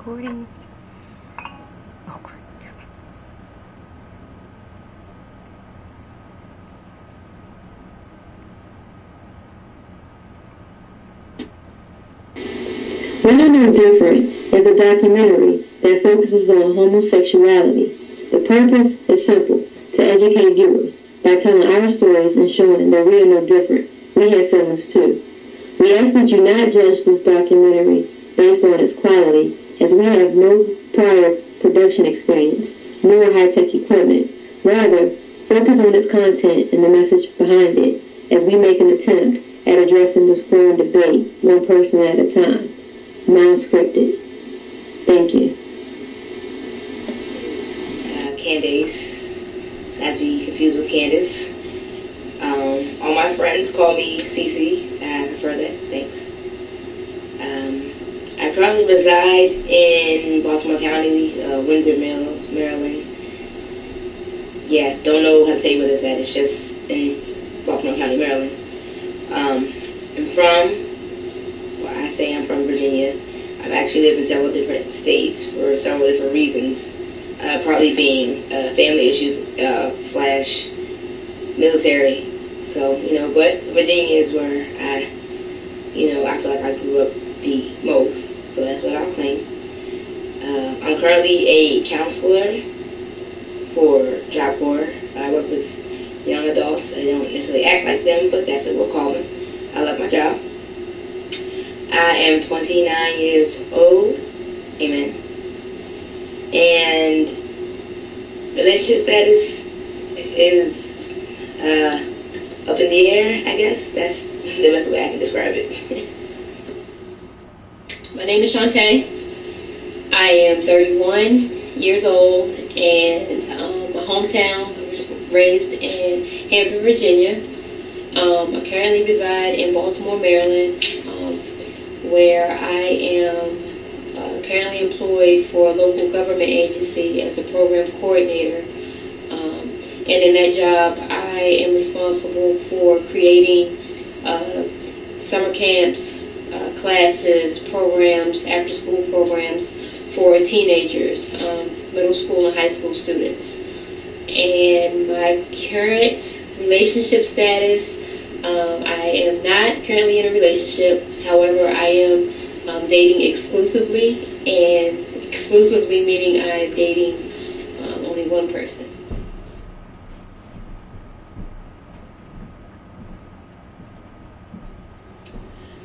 recording. Oh, great. Women Are Different is a documentary that focuses on homosexuality. The purpose is simple: to educate viewers by telling our stories and showing that we are no different. We have feelings too. We ask that you not judge this documentary based on its quality, as we have no prior production experience, nor high-tech equipment. Rather, focus on its content and the message behind it, as we make an attempt at addressing this growing debate one person at a time. Non-scripted. Thank you. Candace, not to be confused with Candace. All my friends call me Cece. I prefer that. Thanks. I currently reside in Baltimore County, Windsor Mills, Maryland. Yeah, don't know how to tell you where this at. It's just in Baltimore County, Maryland. I'm from Virginia. I've actually lived in several different states for several different reasons. Partly being family issues / military. So, but Virginia is where I feel like I grew up the most. So that's what I'll claim. I'm currently a counselor for Job Corps. I work with young adults. I don't necessarily act like them, but that's what we'll call them. I love my job. I am 29 years old. Amen. And relationship status is up in the air, I guess. That's the best way I can describe it. My name is Shantae. I am 31 years old, and my hometown, I was raised in Hampton, Virginia. I currently reside in Baltimore, Maryland, where I am currently employed for a local government agency as a program coordinator. And in that job, I am responsible for creating summer camps, classes, programs, after-school programs for teenagers, middle school and high school students. And my current relationship status, I am not currently in a relationship. However, I am dating exclusively, and exclusively meaning I'm dating only one person.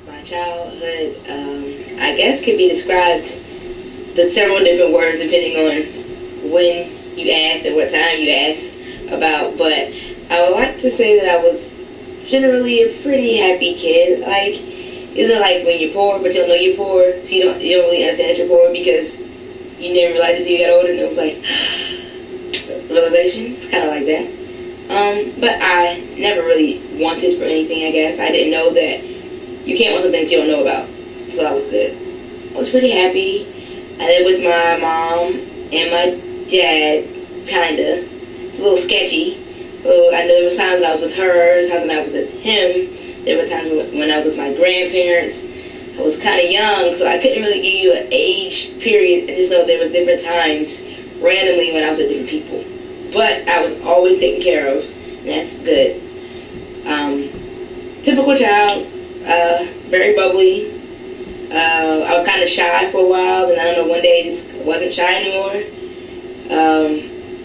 My childhood, I guess, could be described with several different words depending on when you asked and what time you asked about. But I would like to say that I was generally a pretty happy kid. Like, it's not like when you're poor, but you don't know you're poor, so you don't really understand that you're poor because you never realized it until you got older, and it was like realization. It's kind of like that. But I never really wanted for anything. I guess I didn't know that you can't want something that you don't know about, so I was good. I was pretty happy. I lived with my mom and my dad, kinda. It's a little sketchy. I know there was times when I was with her, times when I was with him. There were times when I was with my grandparents. I was kind of young, so I couldn't really give you an age period. I just know there was different times, randomly, when I was with different people. But I was always taken care of, and that's good. Typical child, very bubbly. I was kind of shy for a while, then I don't know, one day I just wasn't shy anymore.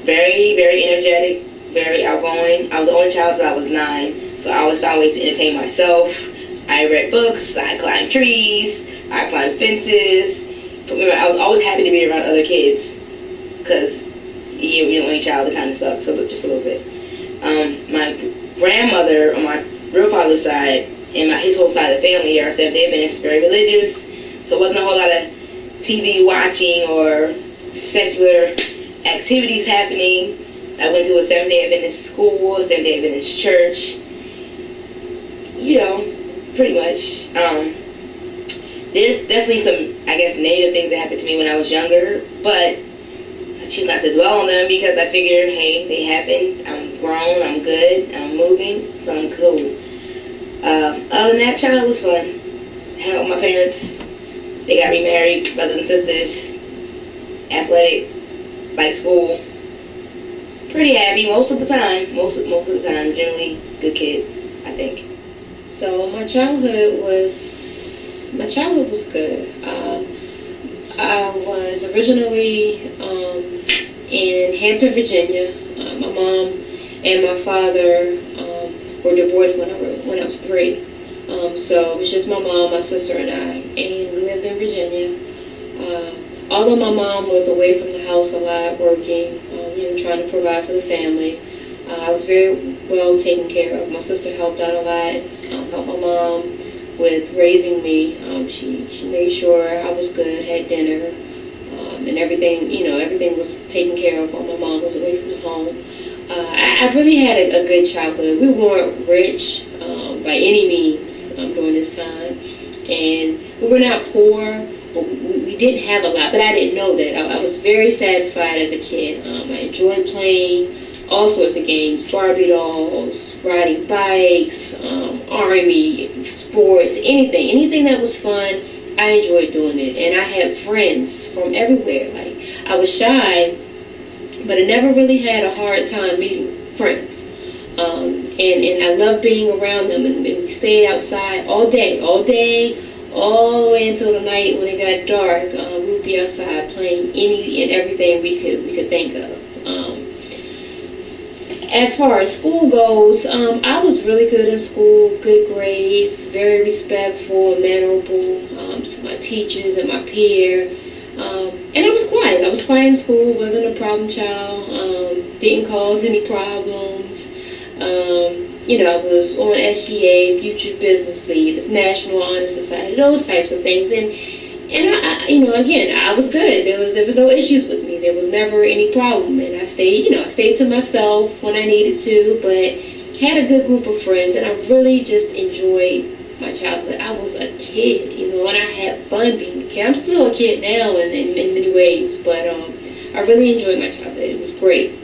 Very, very energetic, very outgoing. I was the only child till I was 9, so I always found ways to entertain myself. I read books, I climbed trees, I climbed fences. But remember, I was always happy to be around other kids, because you're the only child, that kind of sucks, so just a little bit. My grandmother on my real father's side, and his whole side of the family are Seventh-day Adventists, very religious, so it wasn't a whole lot of TV watching or secular activities happening. I went to a Seventh-day Adventist school, a Seventh-day Adventist church, pretty much. There's definitely some, I guess, negative things that happened to me when I was younger, but I choose not to dwell on them because I figure, hey, they happened. I'm grown, I'm good, I'm moving, so I'm cool. Other than that, childhood was fun. Hang out with my parents. They got remarried, brothers and sisters. athletic, like school. Pretty happy most of the time. Most of the time, generally good kid, I think. So my childhood was good. I was originally in Hampton, Virginia. My mom and my father were divorced when I was 3. So it was just my mom, my sister, and I, and we lived in Virginia. Although my mom was away from the house a lot, working, trying to provide for the family, I was very well taken care of. My sister helped out a lot, helped my mom with raising me. She made sure I was good, had dinner, and everything. Everything was taken care of while my mom was away from home. I really had a good childhood. We weren't rich by any means during this time, and we were not poor. But we didn't have a lot, but I didn't know that. I was very satisfied as a kid. I enjoyed playing all sorts of games, Barbie dolls, riding bikes, army, sports, anything that was fun. I enjoyed doing it, and I had friends from everywhere. Like, I was shy, but I never really had a hard time meeting friends. And I loved being around them, and we stayed outside all day, all the way until the night when it got dark. We would be outside playing any and everything we could think of. As far as school goes, I was really good in school, good grades, very respectful and mannerable to my teachers and my peer. And I was quiet. I was quiet in school, wasn't a problem child, didn't cause any problems. I was on SGA, Future Business Lead, National Honor Society, those types of things. And I was good. There was no issues with me. There was never any problem. And I stayed to myself when I needed to, but had a good group of friends, and I really just enjoyed my childhood. I was a kid, and I had fun being a kid. I'm still a kid now in many ways, but I really enjoyed my childhood. It was great.